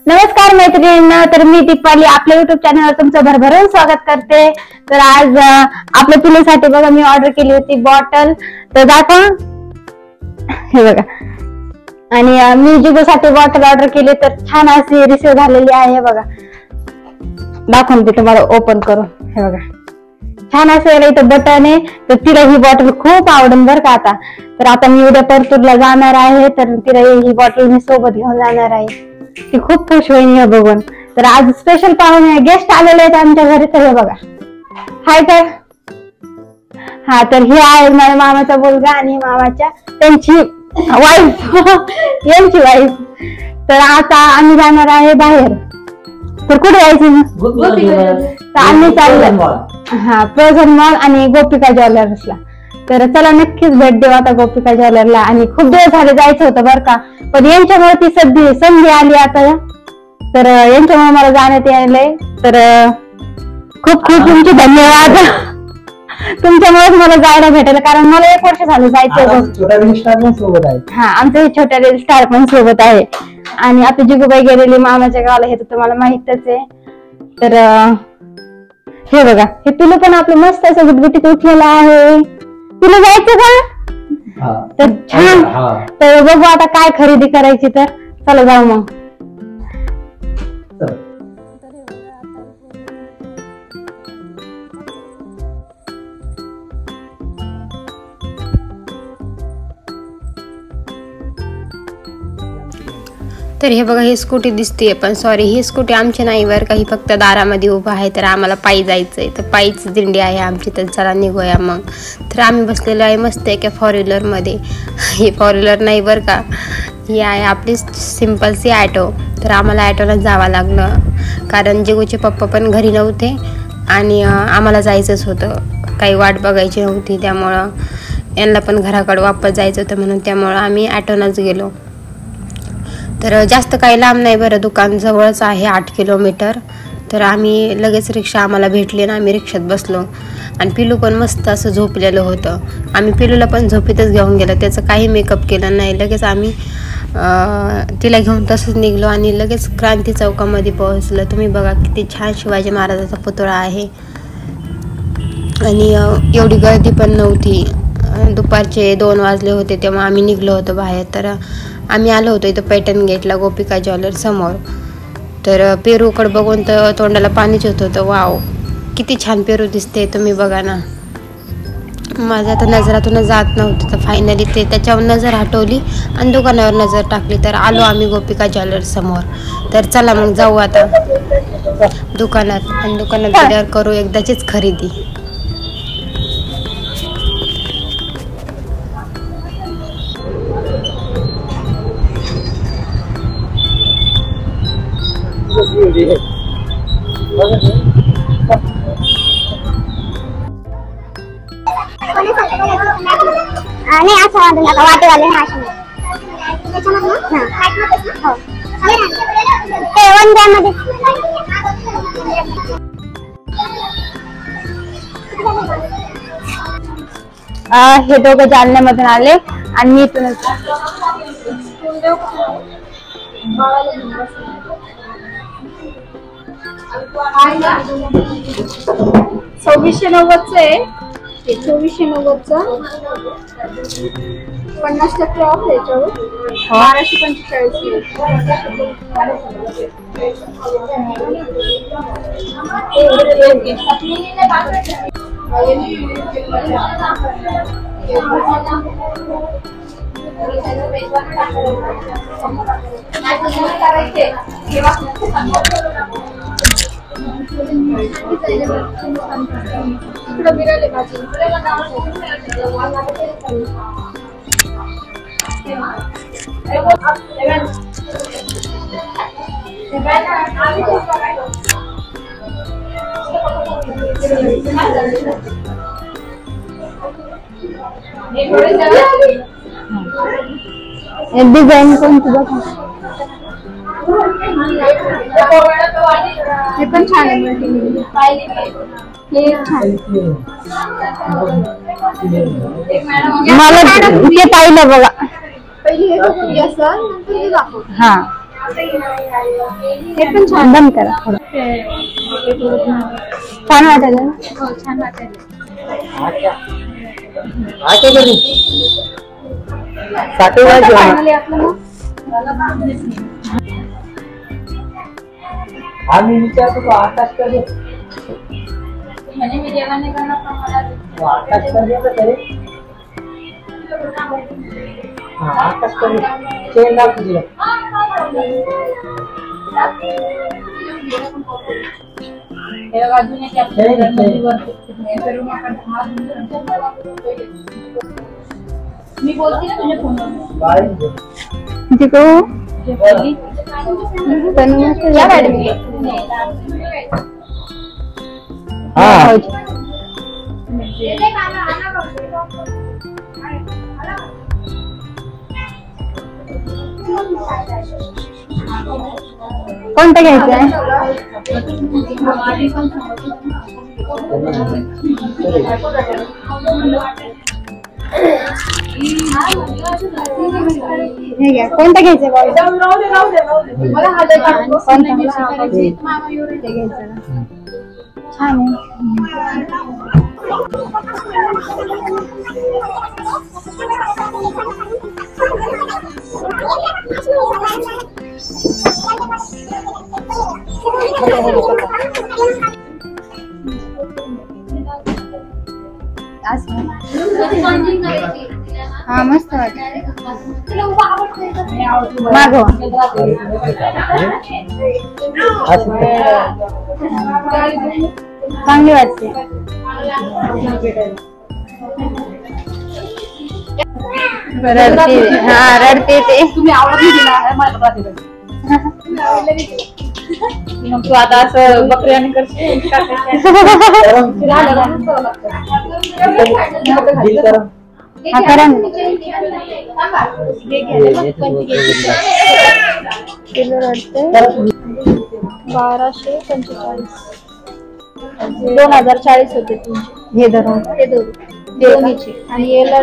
नमस्कार मैत्रिणींना, तर मी दीपाली आपल्या युट्यूब चॅनलवर तुमचं भरभरून स्वागत करते। तर आज आपल्या पिल्लूसाठी बघा मी ऑर्डर केली होती बॉटल, तर दाखवा हे बघा। आणि मी जिगोसाठी बॉटल ऑर्डर केली, तर छान अशी रिसीव झालेली आहे बघा। दाखवून ते तुम्हाला ओपन करून हे बघा, छान असं इथं बटन आहे। तर तिला ही बॉटल खूप आवडेल बरं का। तर आता मी उद्या परतूरला जाणार आहे, तर तिला ही बॉटल मी सोबत घेऊन जाणार आहे। ती खूप खुश होईल हे बघून। तर आज स्पेशल पाहुणे गेस्ट आलेले आहेत आमच्या घरी, तर हे बघा हाय तर हा, तर ही आहे माझ्या मामाचा मुलगा आणि मामाच्या त्यांची वाईफ यांची वाईफ। तर आता आम्ही जाणार आहे बाहेर। तर कुठे जायचं? तर आम्ही चाललो हा प्रोझन मॉल आणि गोपिका ज्वेलर्सला। तर चला नक्कीच भेट देऊ आता गोपिका ज्वेलरला। आणि खूप दिवस झाले जायचं होतं बरं का, पण यांच्यामुळे ती संधी आली आता। तर यांच्यामुळे मला जाण्यात आलंय। तर खूप खूप तुमचे धन्यवाद। तुमच्यामुळेच मला जायला भेटेल, कारण मला 1 वर्ष झालं जायचं सोबत आहे। हा, आमचं हे छोट्या रील स्टार पण सोबत आहे। आणि आता जिगूबाई गेलेली मामाच्या गावाला, हे तर तुम्हाला माहितच आहे। तर हे बघा, हे पिलू पण आपलं मस्त असं गुटगुटीत उठलेलं आहे। तुला जायचं का? तर छान। तर बघू आता काय खरेदी करायची, तर चला जाऊ मग। तर हे बघा, ही स्कूटी दिसते, पण सॉरी ही स्कूटी आमची नाही बरं का, ही फक्त दारामध्ये उभा आहे। तर आम्हाला पायी जायचंय, तर पायीच दिंडी आहे आमची। तर चला निघूया मग। तर आम्ही बसलेलो आहे मस्त एका 4 व्हीलरमध्ये। ही 4 व्हीलर नाही बरं का, ही आहे आपली सिम्पलची ॲटो। तर आम्हाला ॲटोलाच जावं लागलं, कारण जिगूचे पप्पा पण घरी नव्हते आणि आम्हाला जायचंच होतं, काही वाट बघायची नव्हती। त्यामुळं यांना पण घराकडे वापस जायचं होतं, म्हणून त्यामुळं आम्ही ॲटोनच गेलो। तर जास्त काही लांब नाही बरं, दुकान जवळच आहे 8 किलोमीटर। तर आम्ही लगेच रिक्षा आम्हाला भेटली आणि आम्ही रिक्षात बसलो। आणि पिलू पण मस्त असं झोपलेलं होतं। आम्ही पिलूला पण झोपेतच घेऊन गेलो, त्याचं काही मेकअप केलं नाही। लगेच आम्ही तिला घेऊन तसंच निघलो आणि लगेच क्रांती चौकामध्ये पोहोचलो। तुम्ही बघा किती छान शिवाजी महाराजाचा पुतळा आहे। आणि एवढी गर्दी पण नव्हती, दुपारचे 2 वाजले होते तेव्हा आम्ही निघलो होतो बाहेर। तर आम्ही आलो होतो इथं पैठण गेटला गोपिका ज्वेलर समोर। तर पेरूकडे बघून तर तोंडाला पाणीच होत होतं। वाव, किती छान पेरू दिसते, तुम्ही बघा ना। माझ्या तर नजरातून जात नव्हतं, तर फायनली ते त्याच्यावर नजर हटवली आणि दुकानावर नजर टाकली। तर आलो आम्ही गोपिका ज्वेलर समोर। तर चला मग जाऊ आता दुकानात, आणि दुकानात गेल्यावर करू एकदाचीच खरेदी। नहीं अच्छा वाटेवाले हे दोघं जालन्यामधून आले आणि मी इथून 2690 आहे, 2490 50% ऑफ याच्यावर 1245 डिझाईन कोणती बघा, हे पण छान आहे। हे छान मला ते पाहिलं बघा। पहिली हे दाखव, नंतर हे दाखव। हा हे पण छान. बंद करा थोडं. छान वाटायला ना? हो छान वाटेल. फायनली आपलं मग आम्ही विचारतो तो आकाश कधी म्हणजे मी जेवण करणार पण मला आकाश कधी येतं तरी आकाश कधी चेन लाव तुझी हे अजून एक आपल्या मी बोलते ना तुझ्या फोनवर. जिको या मॅडम कोणतं घ्यायचं आहे? हे घ्या. कोणतं घ्यायचं बॉल? मला हा छान आहे. हा मस्त वाटत. मागवा. चांगली वाटते. रडते. हा रडते ते. तुम्ही आवडली तू आता असं बकऱ्याने करशील हा करा. 1245 2040 होते तुमचे. हे धरून हे दोन्हीचे आणि याला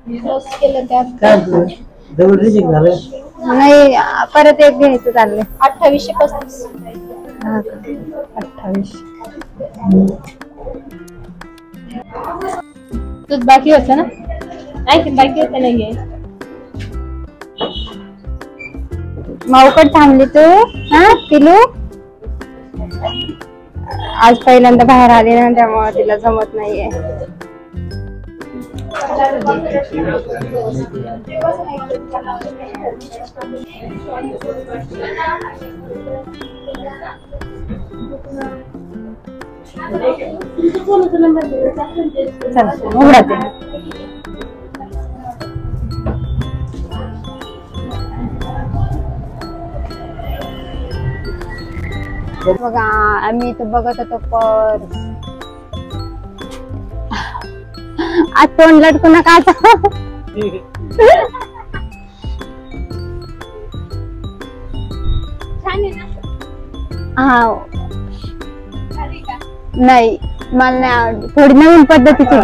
प्लस केलं त्यात नाही. परत एक घ्यायचं चाललंय. 2835. 28. तूच बाकी होतं ना? नाही बाकी होतं नाहीये. मावकड थांबली तू. हा पिलू आज पहिल्यांदा बाहेर आली ना त्यामुळे तिला जमत नाहीये. चला उघडा ते. बघा आम्ही इथं बघत होतो पर्स. आज तोंड लटकू नका आता. हा नाही मला नाही आवडली. थोडी नवीन पद्धतीची.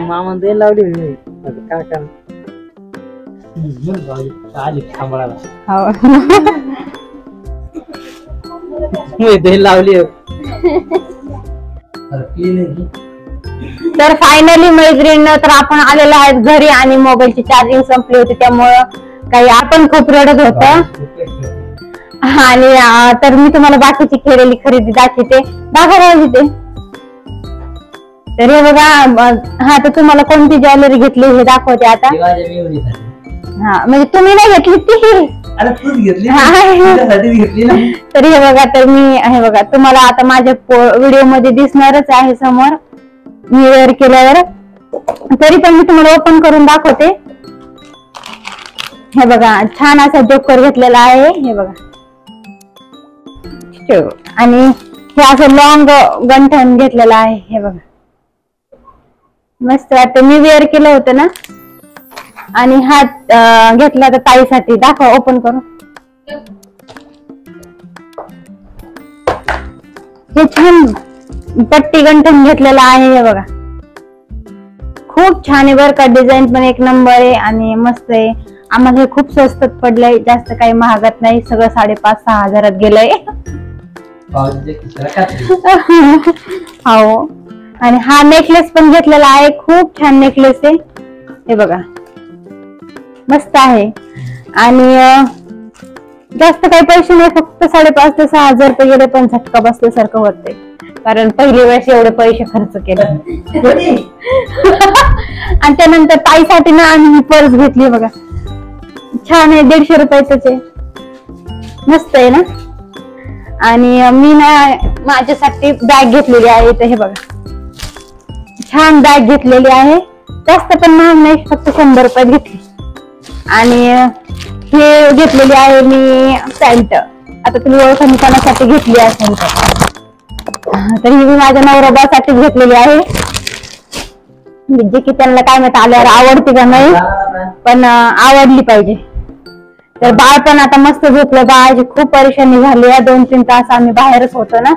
मामा द्यायला लावली काय काय आली सांभाळायला. लावली. तर फायनली मैत्रीण तर आपण आलेलो आहेत घरी आणि मोबाईलची चार्जिंग संपली होती त्यामुळं काही आपण खूप रडत होत. आणि तर मी तुम्हाला बाकीची केलेली खरेदी दाखवते. दाखवायची ते. तर हे बघा. हा तर तुम्हाला कोणती ज्वेलरी घेतली हे दाखवते आता. हा म्हणजे तुम्ही नाही घेतली ती. तर हे बघा. तर मी हे बघा तुम्हाला आता माझ्या व्हिडिओ मध्ये दिसणारच आहे समोर मी वेअर केल्यावर. तरी पण मी तुम्हाला ओपन करून दाखवते. हे बघा छान असा जोकर घेतलेला आहे. हे बघा आणि हे असं लॉंग गंठण घेतलेलं आहे. हे बघा मस्त वाटतं. मी वेअर केलं होतं ना आणि हा घेतला तर ताईसाठी. दाखव, ओपन करू. हे छान पट्टी गंठण घेतलेलं आहे. हे बघा, खूप छान आहे बरं का. डिझाईन पण एक नंबर आहे आणि मस्त आहे. आम्हाला हे खूप स्वस्तात पडलंय, जास्त काही महागात नाही. सगळं 5,500-6 हजारात गेलंय. हो. आणि हा नेकलेस पण घेतलेला आहे, खूप छान नेकलेस आहे. हे बघा, मस्त आहे. आणि जास्त काही पैसे नाही, फक्त 5,500 ते 6,000 रुपये गेले, पण झटका बसल्यासारखं होतंय. कारण पहिली वेळेस एवढे पैसे खर्च केले. आणि त्यानंतर ताईसाठी ना आम्ही पर्स घेतली बघा, छान आहे. 150 रुपयाच आहे, मस्त आहे ना. आणि मी ना माझ्यासाठी बॅग घेतलेली आहे. इथे हे बघा, छान बॅग घेतलेली आहे. जास्त पण महाग नाही, फक्त 100 रुपयात घेतली. आणि हे घेतलेली आहे मी पॅन्ट. आता तुम्ही ओळखण्यासाठी घेतली असेल तर ही मी माझ्या नवरोबासाठी घेतलेली आहे. जे की त्यांना काय माहिती आल्यावर आवडते का नाही, पण आवडली पाहिजे. तर बाळ पण आता मस्त झोपलं. बाळाची खूप परेशानी झाली. 2-3 तास आम्ही बाहेरच होतो ना,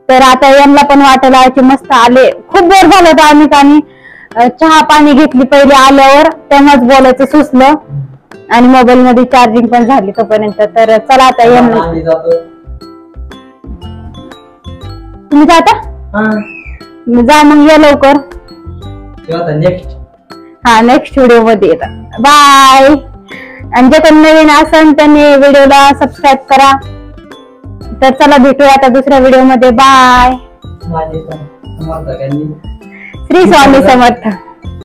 तर आता यांना पण वाटायला की मस्त आले. खूप बोर झालं होतं आम्ही. आणि चहा पाणी घेतली पहिले आल्यावर, तेव्हाच बोलायचं सुचलं. आणि मोबाईल मध्ये चार्जिंग पण झाली तोपर्यंत. तर चला आता यांना, तुम्ही जाता जा मग, या लवकर. हा, नेक्स्ट व्हिडिओ मध्ये येतात. बाय. आणि जे कोण नवीन असेल त्यांनी व्हिडिओला सबस्क्राईब करा. तर चला भेटूया आता दुसऱ्या व्हिडिओ मध्ये. बाय. श्री स्वामी समर्थ.